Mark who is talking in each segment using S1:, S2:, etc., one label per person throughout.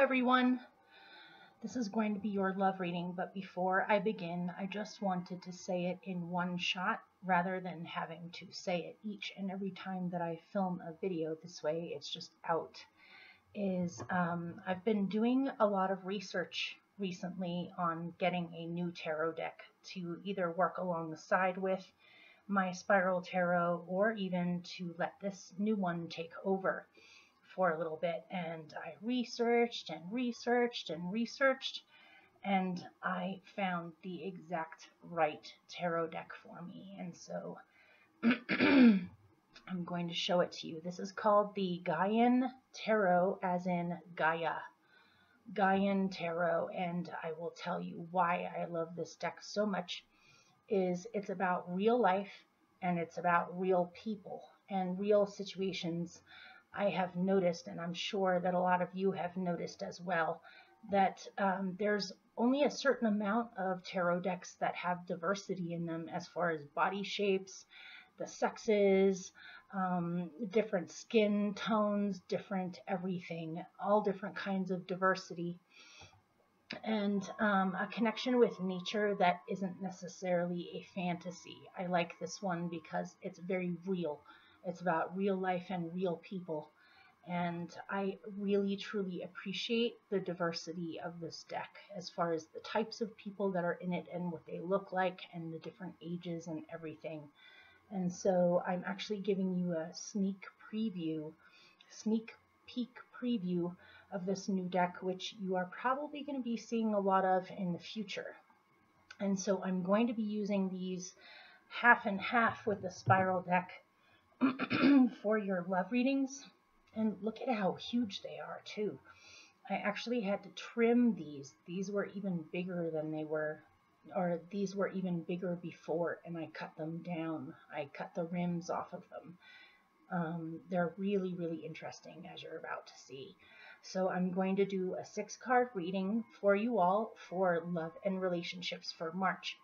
S1: everyone. This is going to be your love reading, but before I begin, I just wanted to say it in one shot rather than having to say it each and every time that I film a video. This way it's just out. I've been doing a lot of research recently on getting a new tarot deck to either work alongside with my spiral tarot or even to let this new one take over for a little bit. And I researched and researched and researched, and I found the exact right tarot deck for me. And so I'm going to show it to you. This is called the Gaian Tarot, as in Gaia. Gaian Tarot, and I will tell you why I love this deck so much. It's about real life, and it's about real people and real situations. I have noticed, and I'm sure that a lot of you have noticed as well, that there's only a certain amount of tarot decks that have diversity in them as far as body shapes, the sexes, different skin tones, different everything, all different kinds of diversity, and a connection with nature that isn't necessarily a fantasy. I like this one because it's very real. It's about real life and real people, and I really truly appreciate the diversity of this deck as far as the types of people that are in it and what they look like and the different ages and everything. And so I'm actually giving you a sneak peek preview of this new deck, which you are probably going to be seeing a lot of in the future. And so I'm going to be using these half and half with the spiral deck for your love readings. And look at how huge they are too. I actually had to trim these. These were even bigger than they were, or these were even bigger before, and I cut them down. I cut the rims off of them. They're really, really interesting, as you're about to see. So I'm going to do a 6-card reading for you all for love and relationships for March.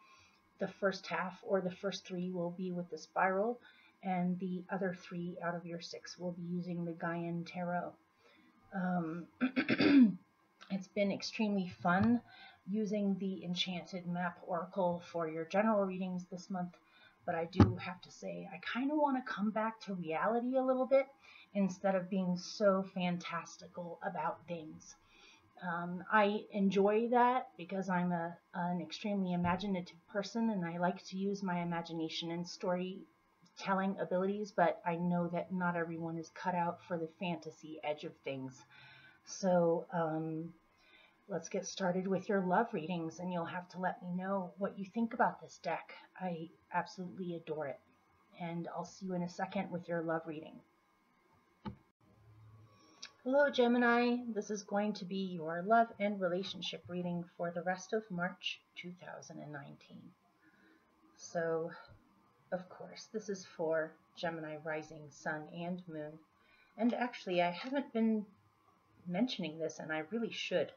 S1: The first half, or the first 3, will be with the spiral, and the other 3 out of your 6 will be using the Gaian Tarot. It's been extremely fun using the Enchanted Map Oracle for your general readings this month, but I do have to say I kind of want to come back to reality a little bit instead of being so fantastical about things. I enjoy that because I'm an extremely imaginative person, and I like to use my imagination and storytelling abilities, but I know that not everyone is cut out for the fantasy edge of things. So let's get started with your love readings, and you'll have to let me know what you think about this deck. I absolutely adore it, and I'll see you in a second with your love reading. Hello Gemini, this is going to be your love and relationship reading for the rest of March 2019. So, of course, this is for Gemini rising, sun, and moon. And actually, I haven't been mentioning this, and I really should.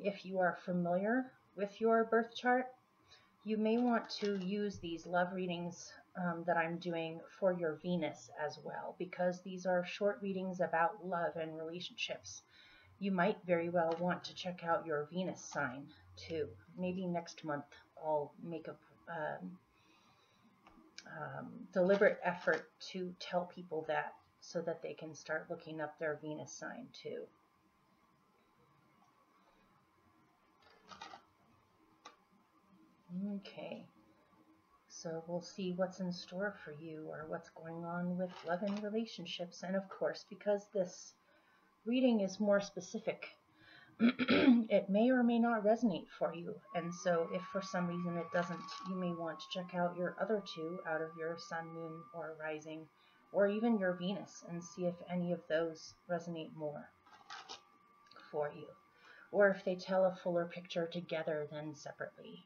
S1: If you are familiar with your birth chart, you may want to use these love readings that I'm doing for your Venus as well, because these are short readings about love and relationships. You might very well want to check out your Venus sign too. Maybe next month I'll make a deliberate effort to tell people that, so that they can start looking up their Venus sign too. Okay, so we'll see what's in store for you, or what's going on with love and relationships. And of course, because this reading is more specific, it may or may not resonate for you. And so if for some reason it doesn't, you may want to check out your other 2 out of your sun, moon, or rising, or even your Venus, and see if any of those resonate more for you, or if they tell a fuller picture together than separately.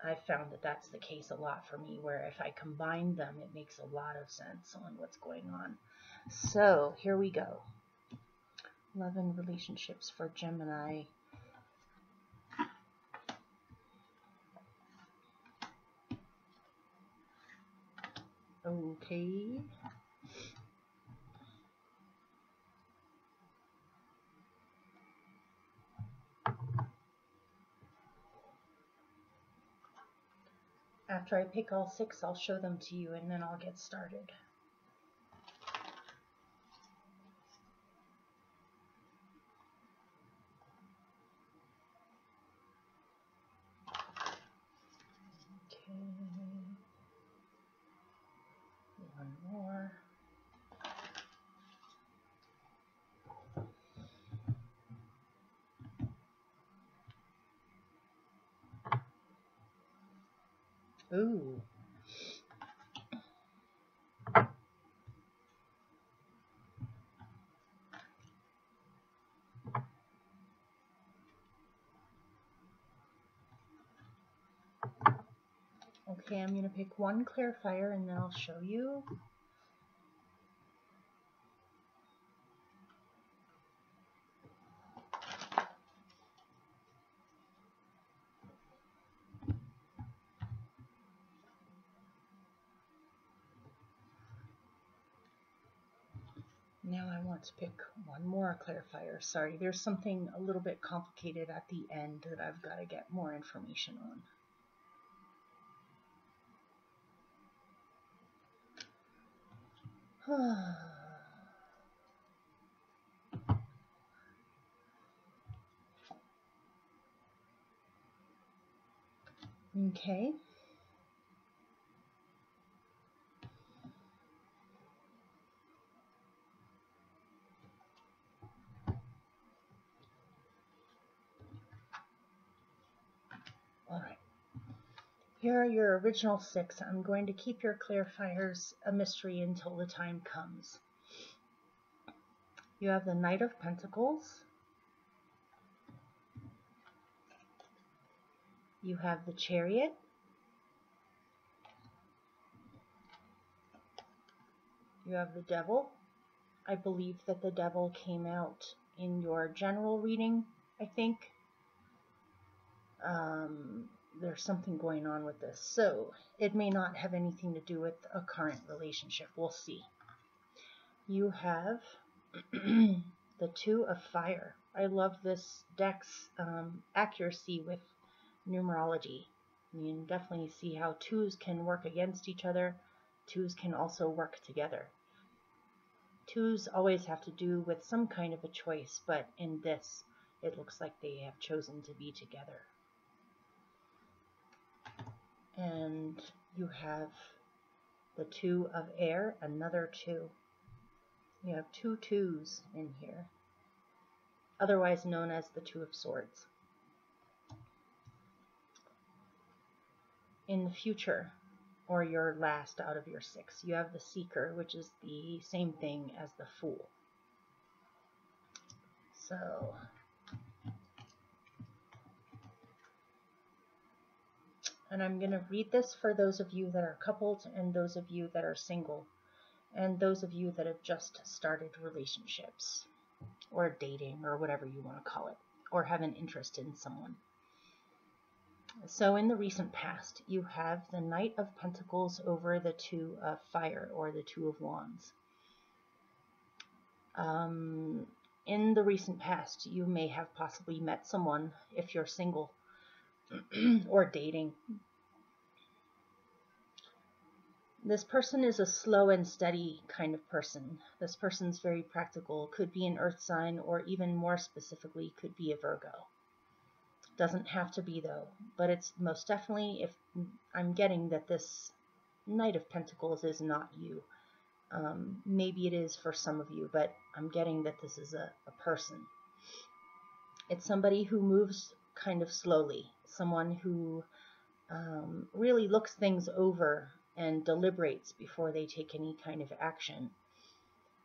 S1: I've found that that's the case a lot for me, where if I combine them, it makes a lot of sense on what's going on. So here we go. Love and relationships for Gemini. Okay. after I pick all 6, I'll show them to you and then I'll get started. Okay. One more. Ooh. Okay, I'm going to pick one clarifier and then I'll show you. Now I want to pick one more clarifier. Sorry, there's something a little bit complicated at the end that I've got to get more information on. Okay. All right. Here are your original 6. I'm going to keep your clarifiers a mystery until the time comes. You have the Knight of Pentacles. You have the Chariot. You have the Devil. I believe that the Devil came out in your general reading, I think. There's something going on with this, so it may not have anything to do with a current relationship. We'll see. You have the Two of Fire. I love this deck's accuracy with numerology. You can definitely see how 2s can work against each other. 2s can also work together. 2s always have to do with some kind of a choice, but in this, it looks like they have chosen to be together. And you have the Two of Air, another 2. You have 2 2s in here, otherwise known as the Two of Swords. In the future, or your last out of your 6, you have the Seeker, which is the same thing as the Fool. So, and I'm going to read this for those of you that are coupled and those of you that are single and those of you that have just started relationships or dating or whatever you want to call it, or have an interest in someone. So in the recent past, you have the Knight of Pentacles over the Two of Fire, or the Two of Wands. In the recent past, you may have possibly met someone, if you're single, or dating. This person is a slow and steady kind of person. This person's very practical, could be an earth sign, or even more specifically, could be a Virgo. Doesn't have to be though, but it's most definitely, if I'm getting that this Knight of Pentacles is not you. Maybe it is for some of you, but I'm getting that this is a person. It's somebody who moves kind of slowly, someone who really looks things over and deliberates before they take any kind of action.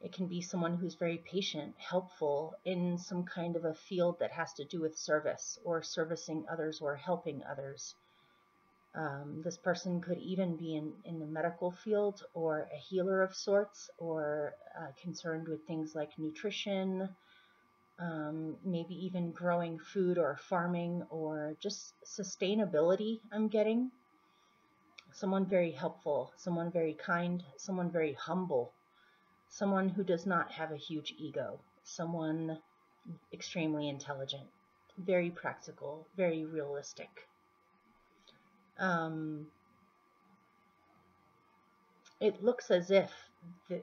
S1: It can be someone who's very patient, helpful in some kind of a field that has to do with service or servicing others or helping others. This person could even be in the medical field, or a healer of sorts, or concerned with things like nutrition, maybe even growing food or farming, or just sustainability, I'm getting. Someone very helpful, someone very kind, someone very humble. Someone who does not have a huge ego, someone extremely intelligent, very practical, very realistic. it looks as if the,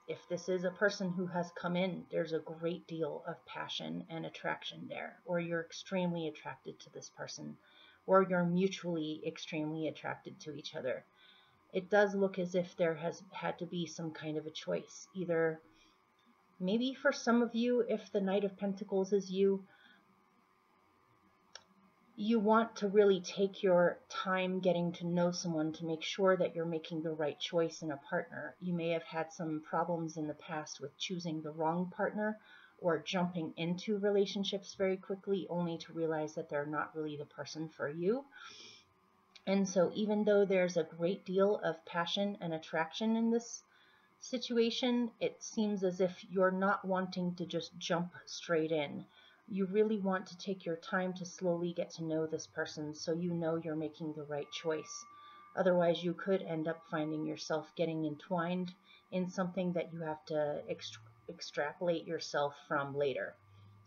S1: if this is a person who has come in, there's a great deal of passion and attraction there, or you're extremely attracted to this person, or you're mutually extremely attracted to each other. It does look as if there has had to be some kind of a choice. Either maybe for some of you, if the Knight of Pentacles is you, you want to really take your time getting to know someone to make sure that you're making the right choice in a partner. You may have had some problems in the past with choosing the wrong partner or jumping into relationships very quickly only to realize that they're not really the person for you. And so even though there's a great deal of passion and attraction in this situation, it seems as if you're not wanting to just jump straight in. You really want to take your time to slowly get to know this person so you know you're making the right choice. Otherwise, you could end up finding yourself getting entwined in something that you have to extrapolate yourself from later,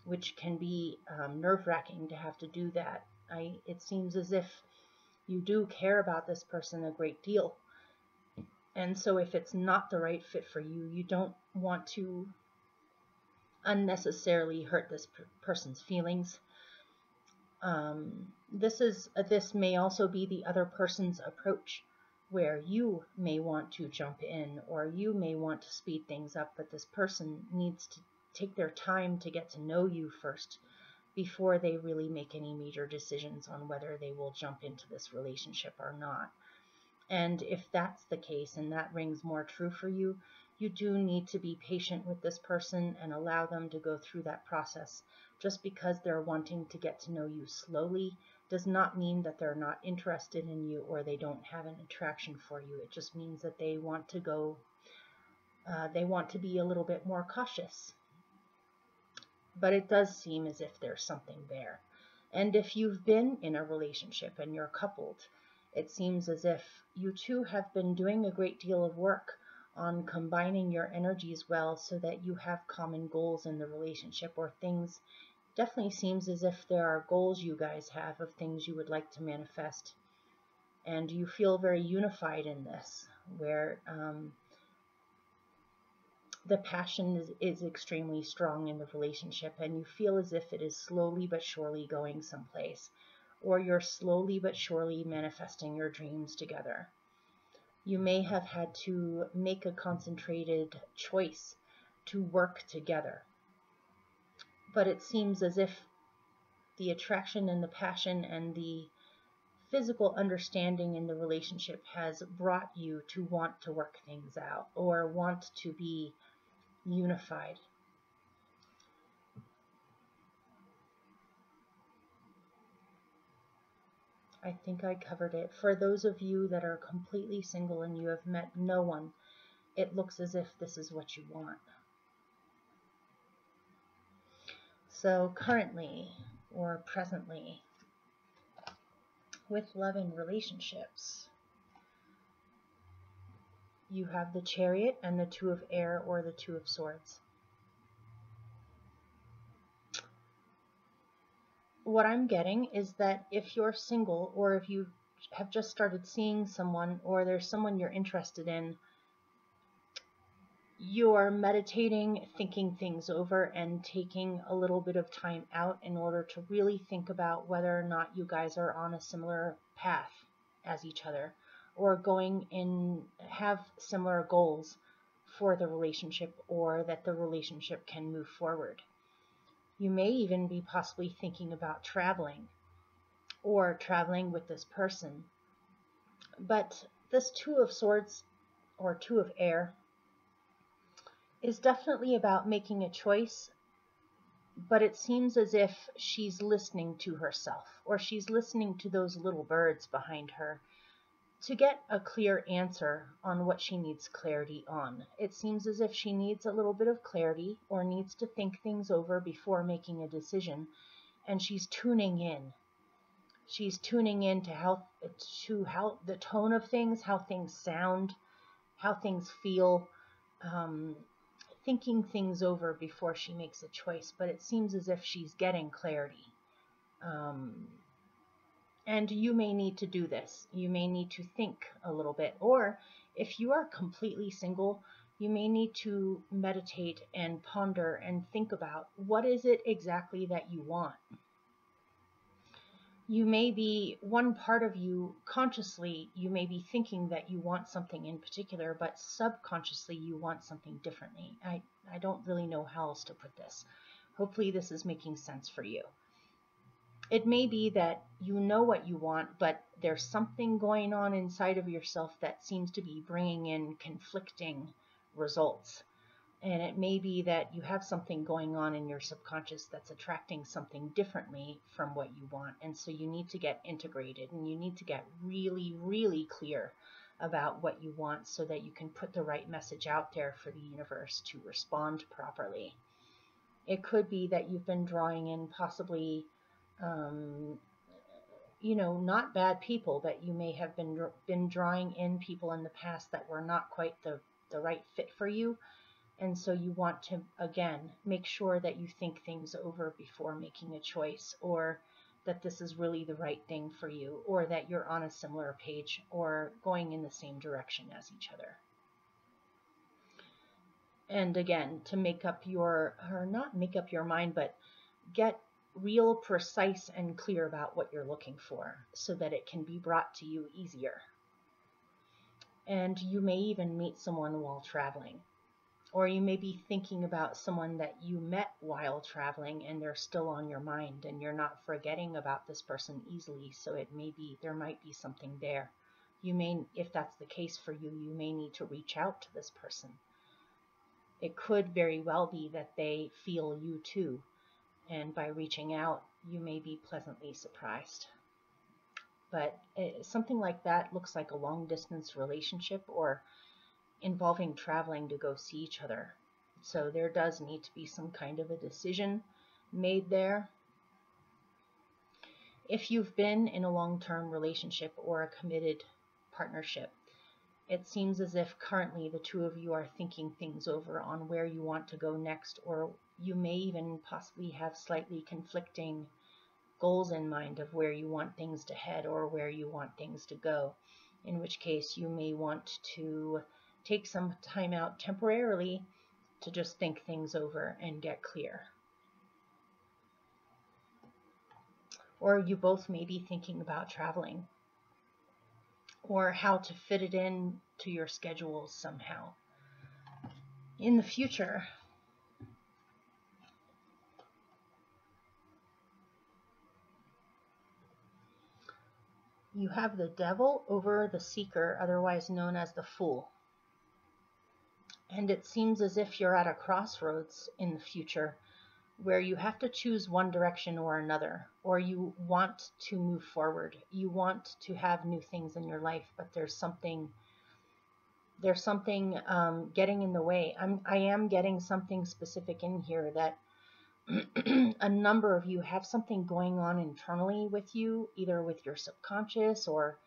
S1: which can be nerve-wracking to have to do that. It seems as if you do care about this person a great deal. And so if it's not the right fit for you, you don't want to unnecessarily hurt this person's feelings. This may also be the other person's approach, where you may want to jump in or you may want to speed things up, but this person needs to take their time to get to know you first before they really make any major decisions on whether they will jump into this relationship or not. And if that's the case and that rings more true for you, you do need to be patient with this person and allow them to go through that process. Just because they're wanting to get to know you slowly does not mean that they're not interested in you or they don't have an attraction for you. It just means that they want to be a little bit more cautious. But it does seem as if there's something there. And if you've been in a relationship and you're coupled, it seems as if you two have been doing a great deal of work on combining your energies well so that you have common goals in the relationship, or things. Definitely seems as if there are goals you guys have of things you would like to manifest. And you feel very unified in this, where the passion is extremely strong in the relationship, and you feel as if it is slowly but surely going someplace, or you're slowly but surely manifesting your dreams together. You may have had to make a concentrated choice to work together, but it seems as if the attraction and the passion and the physical understanding in the relationship has brought you to want to work things out or want to be unified. I think I covered it. For those of you that are completely single and you have met no one, it looks as if this is what you want. So currently or presently, with love and relationships, you have the Chariot and the Two of Air, or the Two of Swords. What I'm getting is that if you're single, or if you have just started seeing someone, or there's someone you're interested in, you're meditating, thinking things over, and taking a little bit of time out in order to really think about whether or not you guys are on a similar path as each other, or going in, have similar goals for the relationship, or that the relationship can move forward. You may even be possibly thinking about traveling, or traveling with this person. But this Two of Swords, or Two of Air, is definitely about making a choice, but it seems as if she's listening to herself, or she's listening to those little birds behind her to get a clear answer on what she needs clarity on. It seems as if she needs a little bit of clarity, or needs to think things over before making a decision, and she's tuning in. She's tuning in to how the tone of things, how things sound, how things feel, thinking things over before she makes a choice. But it seems as if she's getting clarity. And you may need to do this. You may need to think a little bit. Or If you are completely single, you may need to meditate and ponder and think about what is it exactly that you want. You may be, one part of you consciously, you may be thinking that you want something in particular, but subconsciously you want something differently. I don't really know how else to put this. Hopefully this is making sense for you. It may be that you know what you want, but there's something going on inside of yourself that seems to be bringing in conflicting results. And it may be that you have something going on in your subconscious that's attracting something differently from what you want. And so you need to get integrated, and you need to get really, really clear about what you want so that you can put the right message out there for the universe to respond properly. It could be that you've been drawing in possibly not bad people, but you may have been drawing in people in the past that were not quite the right fit for you. And so you want to, again, make sure that you think things over before making a choice, or that this is really the right thing for you, or that you're on a similar page or going in the same direction as each other. And again, to not make up your mind, but get real precise and clear about what you're looking for so that it can be brought to you easier. And you may even meet someone while traveling. Or you may be thinking about someone that you met while traveling and they're still on your mind and you're not forgetting about this person easily. So there might be something there. You may, if that's the case for you, you may need to reach out to this person. It could very well be that they feel you too. And by reaching out, you may be pleasantly surprised. But something like that looks like a long distance relationship or involving traveling to go see each other. So there does need to be some kind of a decision made there. If you've been in a long-term relationship or a committed partnership, it seems as if currently the two of you are thinking things over on where you want to go next, or you may even possibly have slightly conflicting goals in mind of where you want things to head or where you want things to go, in which case you may want to take some time out temporarily to just think things over and get clear. Or you both may be thinking about traveling or how to fit it in to your schedules somehow in the future. You have the devil over the seeker, otherwise known as the fool. And it seems as if you're at a crossroads in the future where you have to choose one direction or another, or you want to move forward. You want to have new things in your life, but there's something getting in the way. I am getting something specific in here that a number of you have something going on internally with you, either with your subconscious or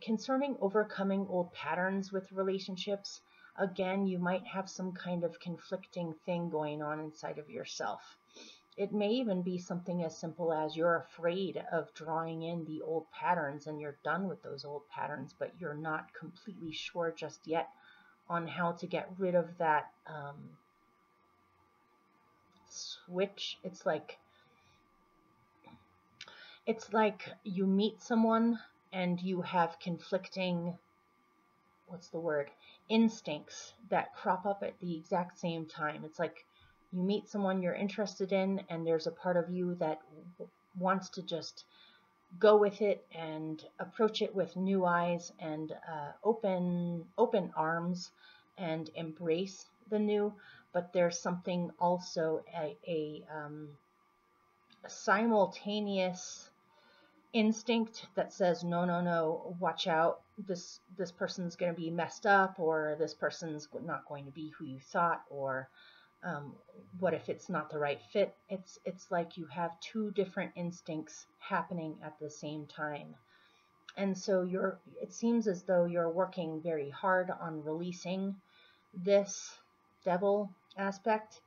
S1: concerning overcoming old patterns with relationships. Again, you might have some kind of conflicting thing going on inside of yourself. It may even be something as simple as you're afraid of drawing in the old patterns and you're done with those old patterns, but you're not completely sure just yet on how to get rid of that switch. It's like you meet someone and you have conflicting, instincts that crop up at the exact same time. It's like you meet someone you're interested in and there's a part of you that wants to just go with it and approach it with new eyes and open arms and embrace the new, but there's something also a simultaneous instinct that says no, watch out, this person's going to be messed up, or this person's not going to be who you thought, or what if it's not the right fit. It's like you have two different instincts happening at the same time, and so it seems as though you're working very hard on releasing this devil aspect.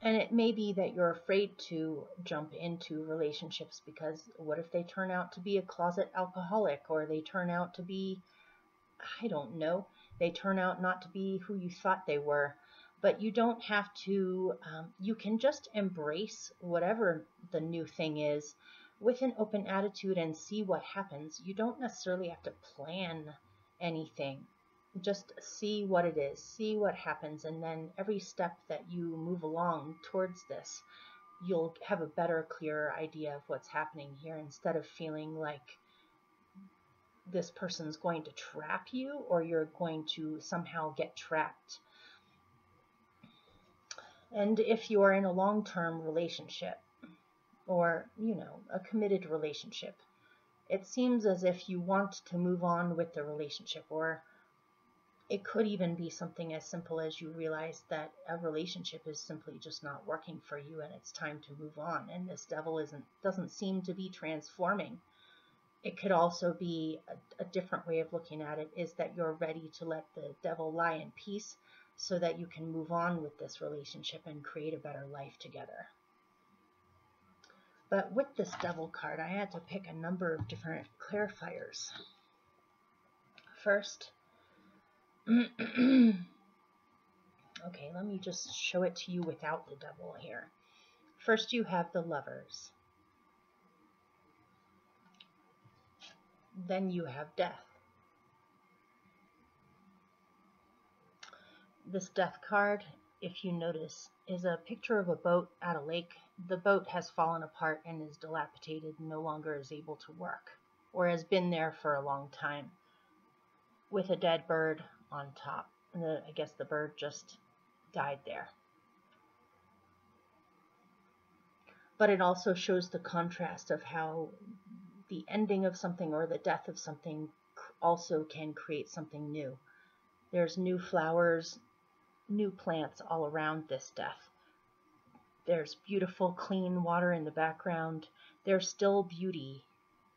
S1: And it may be that you're afraid to jump into relationships because what if they turn out to be a closet alcoholic, or they turn out to be I don't know, they turn out not to be who you thought they were. But you don't have to, you can just embrace whatever the new thing is with an open attitude and see what happens. You don't necessarily have to plan anything. Just see what it is, see what happens, and then every step that you move along towards this, you'll have a better, clearer idea of what's happening here, instead of feeling like this person's going to trap you or you're going to somehow get trapped. And if you're in a long-term relationship or, a committed relationship, it seems as if you want to move on with the relationship, or it could even be something as simple as you realize that a relationship is simply just not working for you and it's time to move on, and this devil doesn't seem to be transforming. It could also be a different way of looking at it, is that you're ready to let the devil lie in peace so that you can move on with this relationship and create a better life together. But with this devil card, I had to pick a number of different clarifiers. First, okay, let me just show it to you without the devil here. First, you have the Lovers. Then you have Death. This Death card, if you notice, is a picture of a boat at a lake. The boat has fallen apart and is dilapidated, no longer is able to work, or has been there for a long time, with a dead bird on top. I guess the bird just died there. But it also shows the contrast of how the ending of something or the death of something also can create something new. There's new flowers, new plants all around this death. There's beautiful, clean water in the background. There's still beauty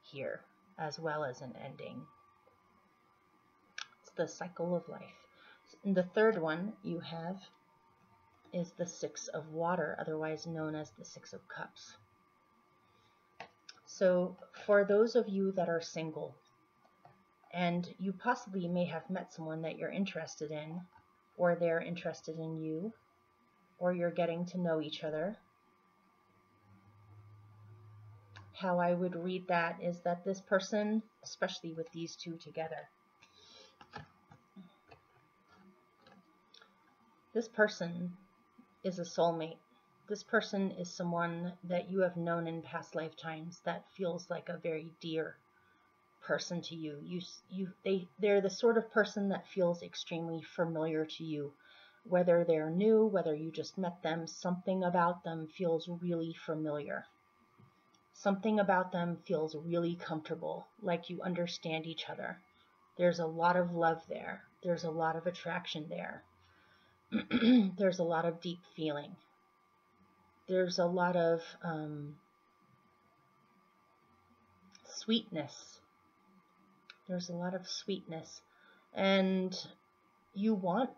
S1: here, as well as an ending. It's the cycle of life. And the third one you have is the Six of Water, otherwise known as the Six of Cups. So for those of you that are single, and you possibly may have met someone that you're interested in, or they're interested in you, or you're getting to know each other, how I would read that is that this person, especially with these two together, this person is a soulmate. This person is someone that you have known in past lifetimes that feels like a very dear person to you. They're the sort of person that feels extremely familiar to you. Whether they're new, whether you just met them, something about them feels really familiar. Something about them feels really comfortable, like you understand each other. There's a lot of love there. There's a lot of attraction there. There's a lot of deep feeling. There's a lot of sweetness. There's a lot of sweetness. And you want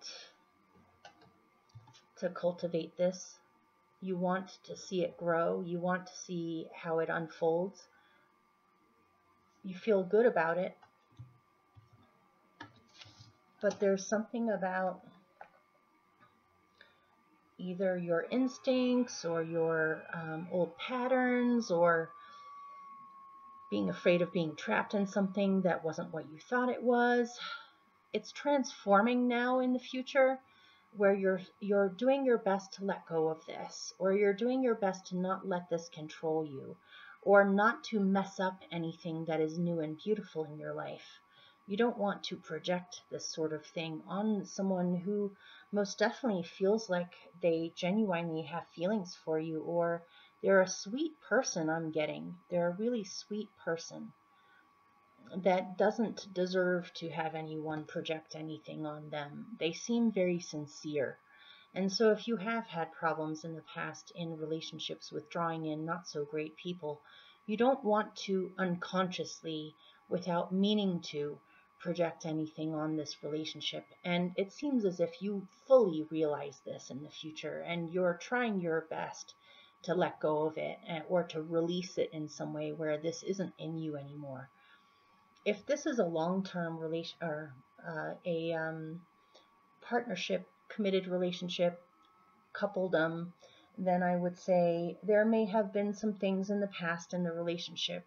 S1: to cultivate this. You want to see it grow. You want to see how it unfolds. You feel good about it. But there's something about either your instincts or your old patterns, or being afraid of being trapped in something that wasn't what you thought it was. It's transforming now in the future, where you're doing your best to let go of this, or you're doing your best to not let this control you, or not to mess up anything that is new and beautiful in your life. You don't want to project this sort of thing on someone who most definitely feels like they genuinely have feelings for you, or they're a sweet person. I'm getting they're a really sweet person that doesn't deserve to have anyone project anything on them. They seem very sincere. And so if you have had problems in the past in relationships with drawing in not so great people, you don't want to unconsciously, without meaning to, project anything on this relationship. And it seems as if you fully realize this in the future, and you're trying your best to let go of it, or to release it in some way where this isn't in you anymore. If this is a long-term relation or a partnership, committed relationship, coupledom, then I would say there may have been some things in the past in the relationship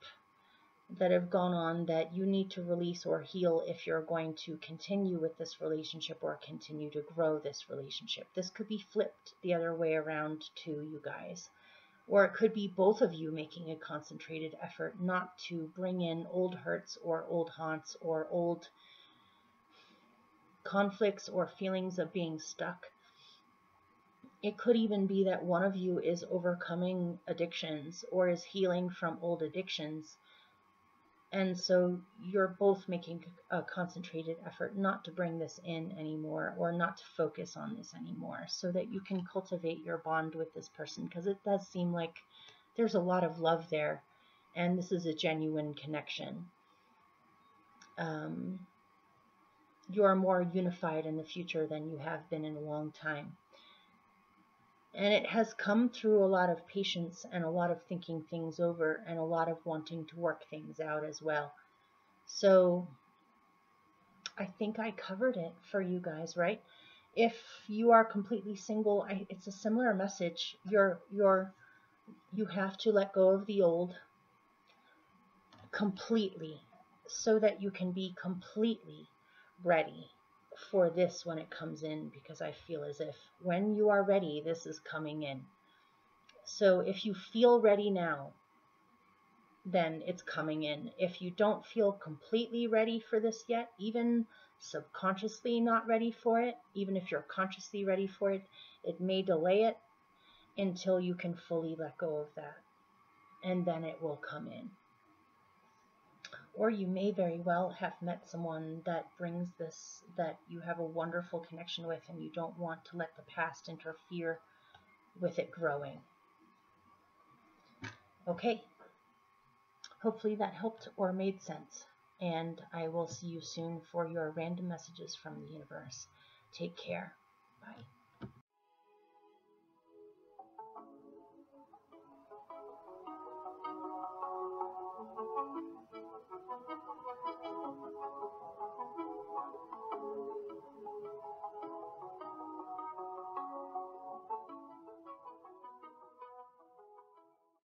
S1: that have gone on that you need to release or heal if you're going to continue with this relationship or continue to grow this relationship. This could be flipped the other way around too, you guys. Or it could be both of you making a concentrated effort not to bring in old hurts or old haunts or old conflicts or feelings of being stuck. It could even be that one of you is overcoming addictions or is healing from old addictions. And so you're both making a concentrated effort not to bring this in anymore or not to focus on this anymore so that you can cultivate your bond with this person, because it does seem like there's a lot of love there and this is a genuine connection. You are more unified in the future than you have been in a long time. And it has come through a lot of patience and a lot of thinking things over and a lot of wanting to work things out as well. So I think I covered it for you guys, right? If you are completely single, it's a similar message. You have to let go of the old completely so that you can be completely ready for this when it comes in, because I feel as if when you are ready, this is coming in. So if you feel ready now, then it's coming in. If you don't feel completely ready for this yet, even subconsciously not ready for it, even if you're consciously ready for it, it may delay it until you can fully let go of that, and then it will come in. Or you may very well have met someone that brings this, that you have a wonderful connection with, and you don't want to let the past interfere with it growing. Okay, hopefully that helped or made sense, and I will see you soon for your random messages from the universe. Take care. Bye.